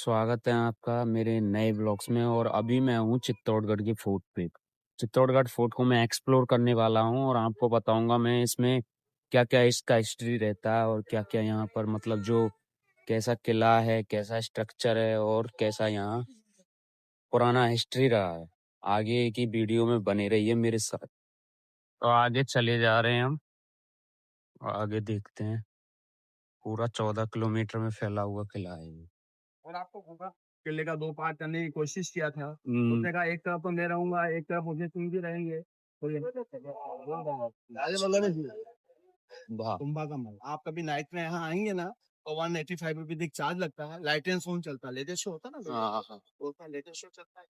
स्वागत है आपका मेरे नए ब्लॉग्स में। और अभी मैं हूँ चित्तौड़गढ़ के फोर्ट पे। चित्तौड़गढ़ फोर्ट को मैं एक्सप्लोर करने वाला हूँ और आपको बताऊंगा मैं इसमें क्या क्या इसका हिस्ट्री रहता है और क्या क्या यहाँ पर मतलब जो कैसा किला है, कैसा स्ट्रक्चर है और कैसा यहाँ पुराना हिस्ट्री रहा है। आगे की वीडियो में बने रहिए मेरे साथ। तो आगे चले जा रहे हैं हम, आगे देखते हैं। पूरा 14 किलोमीटर में फैला हुआ किला है ये। और आपको होगा किले का 2 पार्ट करने की कोशिश किया था। हम्म, उसने कहा एक तरफ तो मैं रहूंगा, एक तरफ मुझे तुम भी रहेंगे। तो ये वाह। कुंभा का महल आप कभी नाइट में यहाँ आएंगे ना तो 185 रुपीज चार्ज लगता है। लाइट एंड साउंड चलता है, लेटेस्ट शो होता है ना, हाँ हाँ तो उसका लेटेस्ट शो चलता है।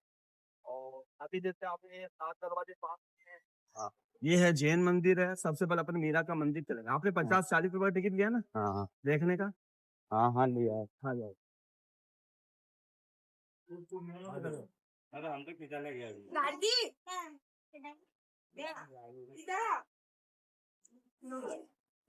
और अभी जैसे आपने 7 दरवाजे पास किए हैं। हाँ, ये है जैन मंदिर है। सबसे पहले अपन मीरा का मंदिर चलेगा। आपने 50-40 रुपए टिकट लिया ना हाँ हाँ देखने का। हाँ हाँ लिया है। हाँ जाओ। अरे हम तो खिंचाने गया अभी।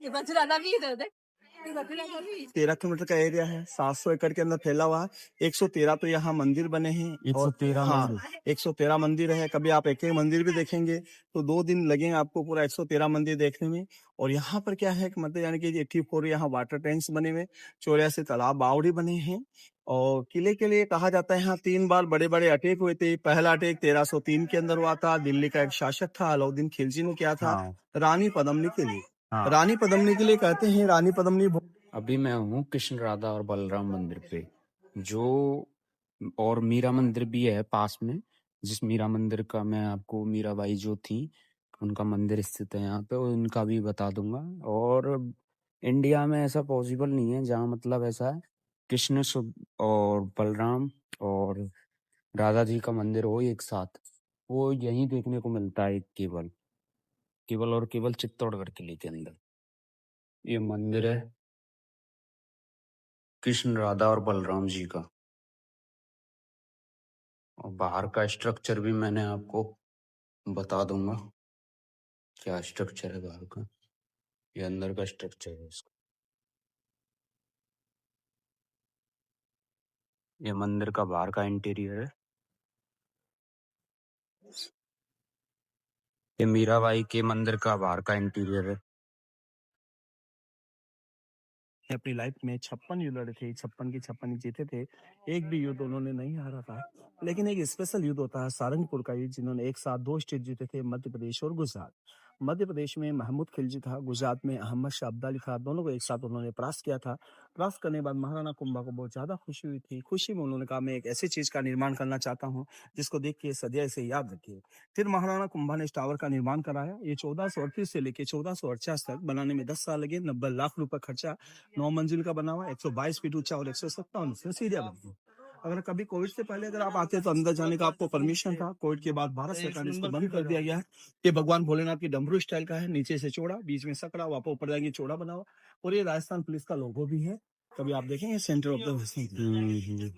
ये बचरा ना भी इधर देख। 13 किलोमीटर का एरिया है, 700 एकड़ के अंदर फैला हुआ है। 113 तो यहाँ मंदिर बने हैं। और 113 हाँ, मंदिर। 113 मंदिर है। कभी आप एक एक मंदिर भी देखेंगे तो 2 दिन लगेंगे आपको पूरा 113 मंदिर देखने में। और यहाँ पर क्या है कि मतलब यानी कि 84 यहाँ वाटर टैंक्स बने हुए, 84 तालाब बावड़ी बने हैं। और किले के लिए कहा जाता है यहाँ 3 बार बड़े बड़े अटैक हुए थे। पहला अटैक 1303 के अंदर हुआ था। दिल्ली का एक शासक था अलाउद्दीन खिलजी ने किया था हाँ रानी पद्मिनी के लिए। हाँ। रानी पद्मिनी के लिए कहते हैं। रानी पद्मिनी अभी मैं हूँ कृष्ण राधा और बलराम मंदिर पे, जो और मीरा मंदिर भी है पास में। जिस मीरा मंदिर का मैं आपको, मीराबाई जो थी उनका मंदिर स्थित है यहाँ पे, और उनका भी बता दूंगा। और इंडिया में ऐसा पॉसिबल नहीं है जहाँ मतलब ऐसा है और बलराम और राधा जी का मंदिर हो एक साथ। वो यहीं देखने को मिलता है केवल केवल और केवल चित्तौड़गढ़ किले के अंदर। ये मंदिर है कृष्ण राधा और बलराम जी का। और बाहर का स्ट्रक्चर भी मैंने आपको बता दूंगा क्या स्ट्रक्चर है बाहर का। ये अंदर का स्ट्रक्चर है इसका। ये मंदिर का बाहर का इंटीरियर है। ये मीराबाई के मंदिर का बाहर का इंटीरियर है। अपनी लाइफ में 56 युद्ध लड़े थे। 56 की 56 जीते थे। एक भी युद्ध उन्होंने नहीं हारा था। लेकिन एक स्पेशल युद्ध होता है सारंगपुर का युद्ध, जिन्होंने एक साथ 2 स्टेट जीते थे, मध्य प्रदेश और गुजरात। मध्य प्रदेश में महमूद खिलजी था, गुजरात में अहमद शाह अब्दाली था। दोनों को एक साथ उन्होंने परास्त किया था। परास्त करने के बाद महाराणा कुंभा को बहुत ज्यादा खुशी हुई थी। खुशी में उन्होंने कहा मैं एक ऐसी चीज का निर्माण करना चाहता हूँ जिसको देख के सदैव से याद रखिए। फिर महाराणा कुंभा ने इस टावर का निर्माण कराया। ये 1438 से लेके 1449 तक बनाने में 10 साल लगे। 90 लाख रुपए खर्चा। 9 मंजिल का बना हुआ, 122 फीट ऊंचा और 157 सीढ़ियां बनी हैं। अगर कभी कोविड से पहले अगर आप आते तो अंदर जाने का आपको परमिशन था। कोविड के बाद भारत सरकार ने इसको बंद कर दिया गया है। ये भगवान भोलेनाथ की डमरू स्टाइल का है, नीचे से चौड़ा, बीच में सकड़ा, वहां पर ऊपर जाएंगे चौड़ा बना हुआ। और ये राजस्थान पुलिस का लोगो भी है। कभी आप देखेंगे सेंटर ऑफ द।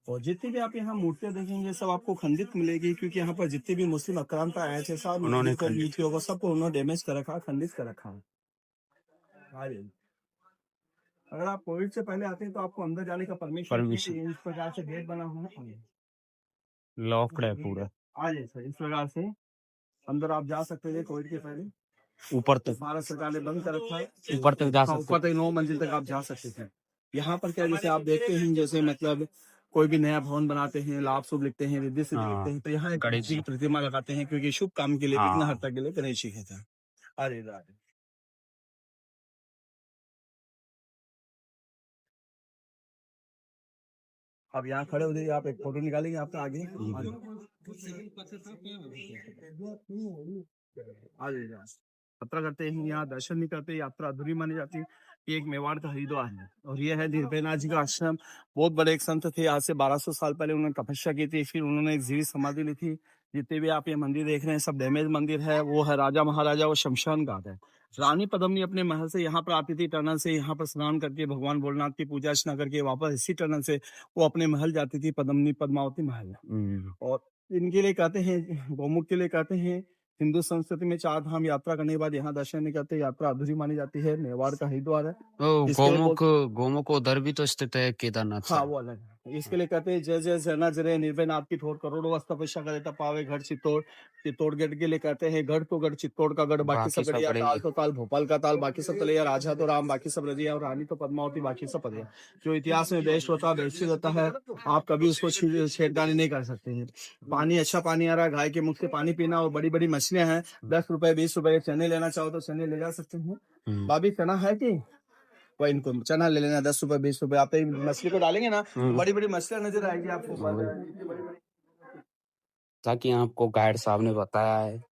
और जितनी भी आप यहाँ मूर्तियां देखेंगे सब आपको खंडित मिलेगी, क्योंकि यहाँ पर जितने भी मुस्लिम आक्रांता आए थे सब उन्होंने मूर्तियों को सबको उन्होंने डैमेज कर रखा, खंडित कर रखा है। अगर आप कोविड से पहले आते हैं तो आपको अंदर जाने का परमिशन इस प्रकार से गेट बना हुआ है। लॉक्ड है पूरा। आ जाए सर, इस प्रकार से अंदर आप जा सकते थे कोविड के पहले। ऊपर तक, भारत सरकार ने बंद कर रखा है। ऊपर तक जा सकते। ऊपर तक 9 मंजिल तक आप जा सकते थे। यहाँ पर क्या जैसे आप देखते हैं, जैसे मतलब कोई भी नया भवन बनाते हैं, लाभ शुभ लिखते हैं, रिद्धि सिद्धि लिखते हैं, तो यहाँ एक गणेश जी की प्रतिमा लगाते हैं, क्योंकि शुभ काम के लिए, विघ्नहर्ता के लिए गणेश जी है। अरे राधे। अब यहाँ खड़े हो जाइए, आप एक फोटो निकालेंगे आपका आगे। यात्रा करते हैं, यहाँ दर्शन नहीं करते, यात्रा अधूरी मानी जाती है। ये एक मेवाड़ का हरिद्वार है और ये है निर्भयनाथ जी का आश्रम। बहुत बड़े एक संत थे, आज से 1200 साल पहले उन्होंने तपस्या की थी, फिर उन्होंने एक जीवित समाधि ली थी। जितने भी आप ये मंदिर देख रहे हैं सब डैमेज मंदिर है। वो है राजा महाराजा और शमशान घाट है। रानी पद्मिनी अपने महल से यहाँ पर आती थी, टनल से यहाँ पर स्नान करके भगवान भोलेनाथ की पूजा अर्चना करके वापस इसी टनल से वो अपने महल जाती थी, पद्मिनी पद्मावती महल। और इनके लिए कहते हैं, गौमुख के लिए कहते हैं, हिंदू संस्कृति में 4 धाम यात्रा करने के बाद यहाँ दर्शन नहीं करते, यात्रा अधूरी मानी जाती है। मेवाड़ का हरिद्वार है। गोमुख, गोमुख उधर भी तो स्थित है केदारनाथ। हाँ वो अलग है। इसके लिए कहते हैं जय जय सेना जय निर्भय नाथ की ठोर करोड़ों वस्त तपस्या करे तब पावे गढ़ चित्तौड़। चित्तौड़गढ़ के लिए कहते हैं गढ़ तो गढ़ चित्तौड़ का गढ़ बाकी सब बाकी सब गढ़िया, ताल बढ़िया। तो ताल भोपाल का ताल बाकी सब तलैया, राजा तो राम बाकी सब रजिया और रानी तो पद्मावती बाकी सब पदिया। जो इतिहास में बेस्ट होता है बेस्ट होता है, आप कभी उसको छेड़खानी नहीं कर सकते हैं। पानी अच्छा पानी आ रहा है, गाय के मुख से पानी पीना और बड़ी बड़ी मछलियां हैं। 10 रुपए 20 रुपए चने लेना चाहो तो चने ले जा सकते हैं। भाभी चना है कि वही इनको चना ले लेना 10 रुपए 20 रुपए। आप मछली को डालेंगे ना बड़ी बड़ी मछलियां नजर आएगी आपको। ताकि आपको गाइड साहब ने बताया है,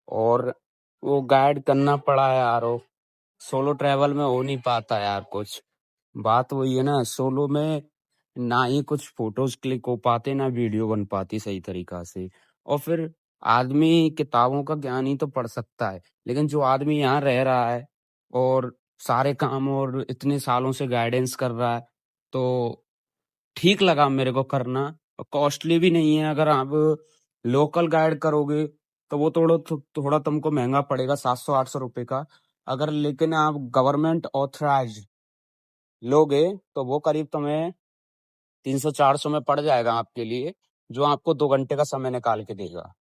और वो गाइड करना पड़ा है यार। वो सोलो ट्रैवल में हो नहीं पाता यार कुछ। बात वही है ना, सोलो में ना ही कुछ फोटोज क्लिक हो पाते ना वीडियो बन पाती सही तरीका से। और फिर आदमी किताबों का ज्ञान ही तो पढ़ सकता है, लेकिन जो आदमी यहाँ रह रहा है और सारे काम और इतने सालों से गाइडेंस कर रहा है, तो ठीक लगा मेरे को करना। कॉस्टली भी नहीं है। अगर आप लोकल गाइड करोगे तो वो थोड़ा तुमको महंगा पड़ेगा, 700-800 रुपए का। अगर लेकिन आप गवर्नमेंट ऑथराइज लोगे तो वो करीब तुम्हें 300-400 में पड़ जाएगा आपके लिए, जो आपको 2 घंटे का समय निकाल के देगा।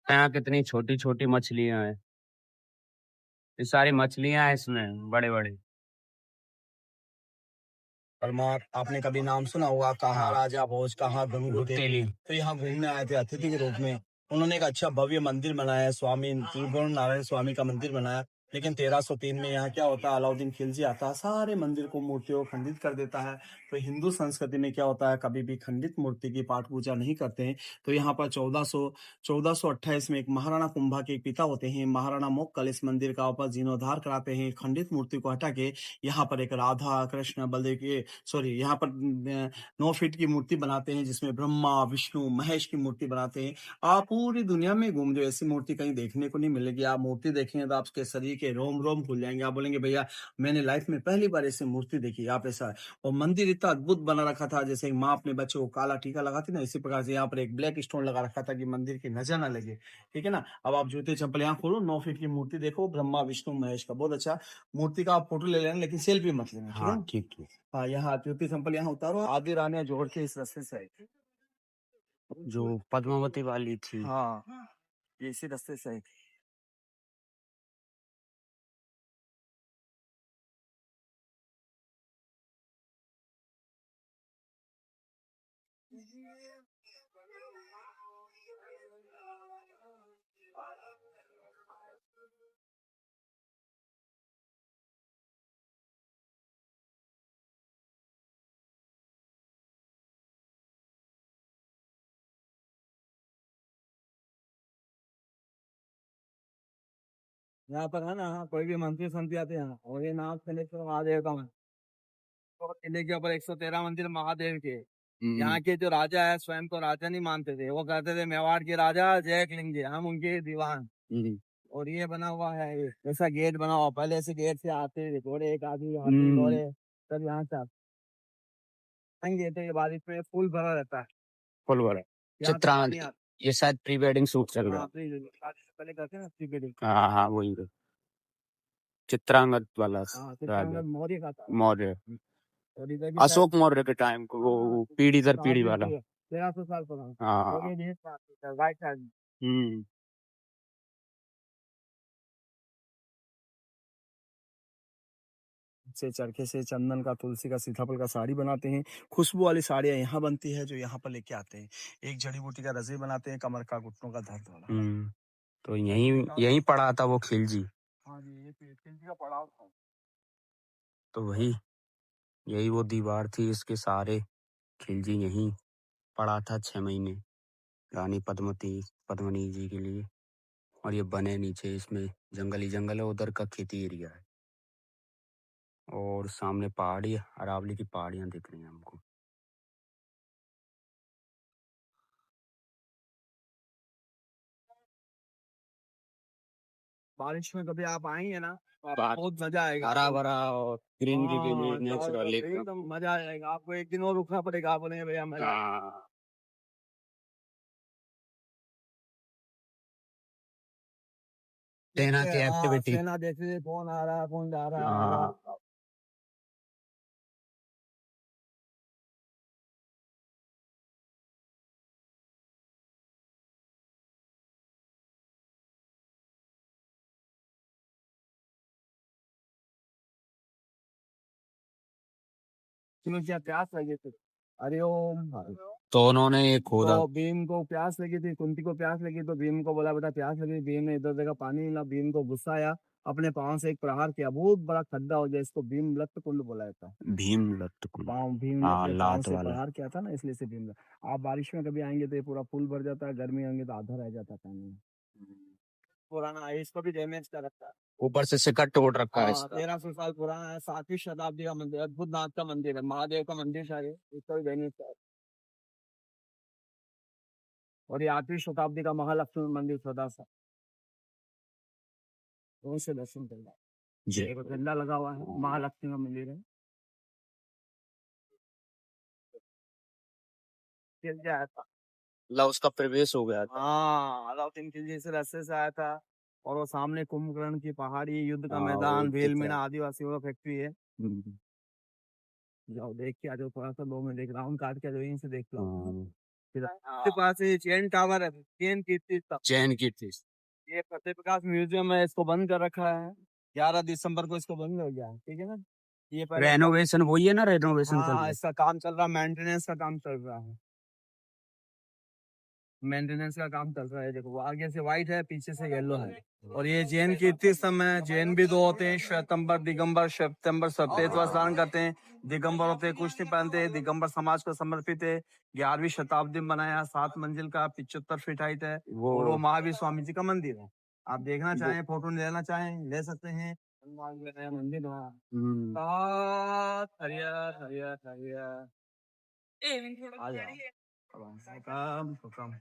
यहाँ कितनी छोटी छोटी मछलियां हैं, ये सारी मछलियां हैं इसमें बड़े बड़े। परमार आपने कभी नाम सुना होगा, कहाँ हाँ, राजा भोज कहाँ गंगू तेली। तो यहाँ घूमने आए थे अतिथि के रूप में। उन्होंने एक अच्छा भव्य मंदिर बनाया है, स्वामी त्रिभुवन नारायण स्वामी का मंदिर बनाया। लेकिन 1303 में यहाँ क्या होता है, अलाउद्दीन खिलजी आता है, सारे मंदिर को मूर्तियों को खंडित कर देता है। तो हिंदू संस्कृति में क्या होता है, कभी भी खंडित मूर्ति की पाठ पूजा नहीं करते हैं। तो यहाँ पर 1428 में एक महाराणा कुंभा के पिता होते हैं, महाराणा मोक्कल, इस मंदिर का वापस जीर्णोद्धार कराते हैं। खंडित मूर्ति को हटा के यहाँ पर एक राधा कृष्ण बलदेव की यहाँ पर 9 फीट की मूर्ति बनाते हैं, जिसमें ब्रह्मा विष्णु महेश की मूर्ति बनाते हैं। आप पूरी दुनिया में घूम जो ऐसी मूर्ति कहीं देखने को नहीं मिलेगी। आप मूर्ति देखेंगे तो आपके शरीर के रोम रोम खुल जाएंगे। आप बोलेंगे भैया मैंने लाइफ में पहली बार ऐसी मूर्ति देखी। आप ऐसा है। और मंदिर इतना अद्भुत बना रखा था, जैसे माँ अपने बच्चे को काला टीका लगाती ना, इसी प्रकार से यहाँ पर एक ब्लैक स्टोन लगा रखा था कि मंदिर की नजर ना लगे। ठीक है ना। अब आप जूते चप्पल यहाँ खोलो, 9 फीट की मूर्ति देखो, ब्रह्मा विष्णु महेश का, बहुत अच्छा। मूर्ति का आप फोटो ले लेना, लेकिन सेल्फी मत लेना। ठीक है। हाँ ठीक ठीक। हाँ, यहाँ ज्योति संपल यहाँ उतारो, आदि रानियां जोड़ के इस रास्ते से आई थी। जो पद्मावती वाली थी। हाँ, ये इसी रास्ते से आई थी। यहाँ पर है ना, कोई भी मंत्री संती आते हैं और ये नाम से लेकर महादेव का और किले के ऊपर 113 मंदिर महादेव के। यहाँ के जो राजा है स्वयं को राजा नहीं मानते थे, वो कहते थे मेवाड़ के राजा जय किलिंग जी, हम उनके दीवान। और ये बना हुआ है, ऐसा गेट बना हुआ, पहले से गेट से आते थे घोड़े, एक आदमी हाथी घोड़े सब यहाँ से आएंगे। तो ये बारिश में फुल भरा रहता है, फुल भरा यहाँ तक चित्रांत। पानी आता ये शायद प्री वेडिंग शूट चल है। रहा हाँ, बारिश से पहले करते हैं ना प्री वेडिंग। है। हाँ हाँ वही है। चित्रांगद वाला हाँ, राजा चित्रांगद मौर्य का था। मौर्य, और इधर भी अशोक मौर्य के टाइम को, वो पीढ़ी दर पीढ़ी वाला। 1300 साल पुराना। हाँ और ये देश का राइट साइड हम्म। से चरखे से चंदन का, तुलसी का, सीताफल का साड़ी बनाते हैं। खुशबू वाली साड़ियाँ यहाँ बनती है, जो यहाँ पर लेके आते हैं। एक जड़ी बूटी का रस्सी बनाते हैं, कमर का घुटनों का दर्द वाला। तो यहीं यहीं पड़ा था वो खिलजी। हाँ जी, ये खिलजी का पड़ाव था। तो वही यही वो दीवार थी, इसके सारे खिलजी यहीं पड़ा था 6 महीने रानी पद्मिनी जी के लिए। और ये बने नीचे, इसमें जंगल ही जंगल है, उधर का खेती एरिया है। और सामने पहाड़ी, अरावली की पहाड़ियां दिख रही हैं हमको। बारिश में कभी आप आएंगे ना तो आपको बहुत मजा आएगा। हरा भरा और ग्रीनरी के लिए हाँ, नेचुरल एकदम। एकदम मजा आ जाएगा। आपको एक दिन और रुकना पड़ेगा, आप बोलेंगे भैया मजा। हाँ। सेना की एक्टिविटी। सेना देखते कौन आ रहा है कौन जा रहा है। हाँ तुम्हें क्या प्यास लगी थी? अरे ओम भाई। तो उन्होंने ये खोदा। तो भीम को प्यास लगी थी, कुंती को प्यास लगी, तो भीम को बोला बेटा प्यास लगी। भीम ने इधर देखा पानी मिला, भीम को गुस्सा आया, अपने पाँव से एक प्रहार किया, बहुत बड़ा खड्डा हो गया, इसको भीम लत कुंड बोला जाता है। भीम लट्ट कुंड। पाँव भीम ने हाँ, अपने पाँव लात से वाला। प्रहार किया था ना, इसलिए से भीम। आप बारिश में कभी आएंगे तो ये पूरा पुल भर जाता है, गर्मी होंगे तो आधा रह जाता है पानी में। पुराना है, इसको भी डैमेज कर रखा है। ऊपर से सिकट तोड़ रखा है हाँ, इसका। 1300 साल पुराना है, 7वीं शताब्दी का मंदिर, अद्भुत नाथ का मंदिर है, महादेव का मंदिर शायद, इसका भी डैमेज है। और ये 8वीं शताब्दी का महालक्ष्मी मंदिर सदा सा, वहीं से दर्शन करना। जी। एक झंडा लगा हुआ है, महालक्ष्मी का मंदिर है। फिर क्या आया था? मतलब उसका प्रवेश हो गया था। हाँ, अलाउद्दीन खिलजी से रास्ते से आया था। और वो सामने कुंभकर्ण की पहाड़ी, युद्ध का हाँ, मैदान, वो भेल दिख मीणा रहा आदिवासियों का फैक्ट्री है। है। जाओ देख के आ जाओ, थोड़ा सा 2 मिनट एक राउंड काट के आ जाओ, यहीं से देख लो। हाँ, फिर आपके पास ये चैन टावर है, चैन कीर्ति स्तंभ। चैन की थी। ये फतेह प्रकाश म्यूजियम है, इसको बंद कर रखा है, 11 दिसंबर को इसको बंद हो गया है, ठीक है ना। ये पहले रेनोवेशन वही है ना, रेनोवेशन चल रहा हाँ, है। इसका काम चल रहा है, मेंटेनेंस का काम चल रहा है, मेंटेनेंस का काम चल रहा है। देखो वो आगे से व्हाइट है, पीछे से येलो है। और ये जैन कीर्ति स्तंभ है, जैन भी 2 होते हैं, श्वेतंबर दिगंबर। श्वेतंबर सफेद वस्त्र धारण करते हैं, दिगंबर होते हैं कुछ नहीं पहनते हैं, दिगंबर समाज को समर्पित है। 11वीं शताब्दी में बनाया, 7 मंजिल का, 75 फीट हाइट है। और वो महावीर स्वामी जी का मंदिर है। आप देखना चाहें, फोटो लेना चाहें ले सकते हैं। हनुमान जी का मंदिर वहाँ। हरियर हरियर हरियर आ जाओ, काम तो काम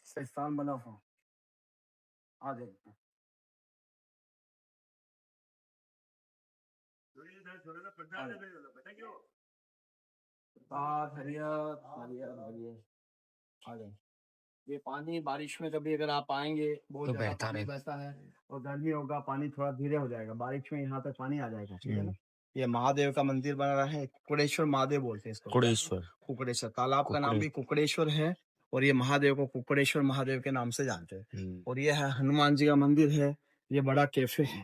स्थान बना हो, आ जाओ। हरियर हरियर हरियर आ जाओ। ये पानी बारिश में कभी अगर आप आएंगे, बहुत तो ज्यादा बहता पानी रहे। बहता है, और गर्मी होगा पानी थोड़ा धीरे हो जाएगा, बारिश में यहाँ तक पानी आ जाएगा, ठीक है ना। ये महादेव का मंदिर बना रहा है, कुकड़ेश्वर महादेव बोलते हैं इसको। कुड़ेश्वर। कुकड़ेश्वर तालाब का नाम भी कुकड़ेश्वर है, और ये महादेव को कुकड़ेश्वर महादेव के नाम से जानते हैं। और ये है हनुमान जी का मंदिर है, ये बड़ा कैफे है।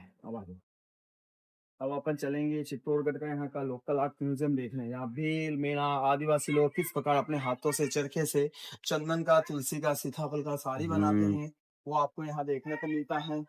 अब अपन चलेंगे चित्तौड़गढ़ का, यहाँ का लोकल आर्ट म्यूजियम देखने। यहाँ भील मीणा आदिवासी लोग किस प्रकार अपने हाथों से, चरखे से चंदन का, तुलसी का, सीताफल का साड़ी बनाते हैं, वो आपको यहाँ देखने को मिलता है।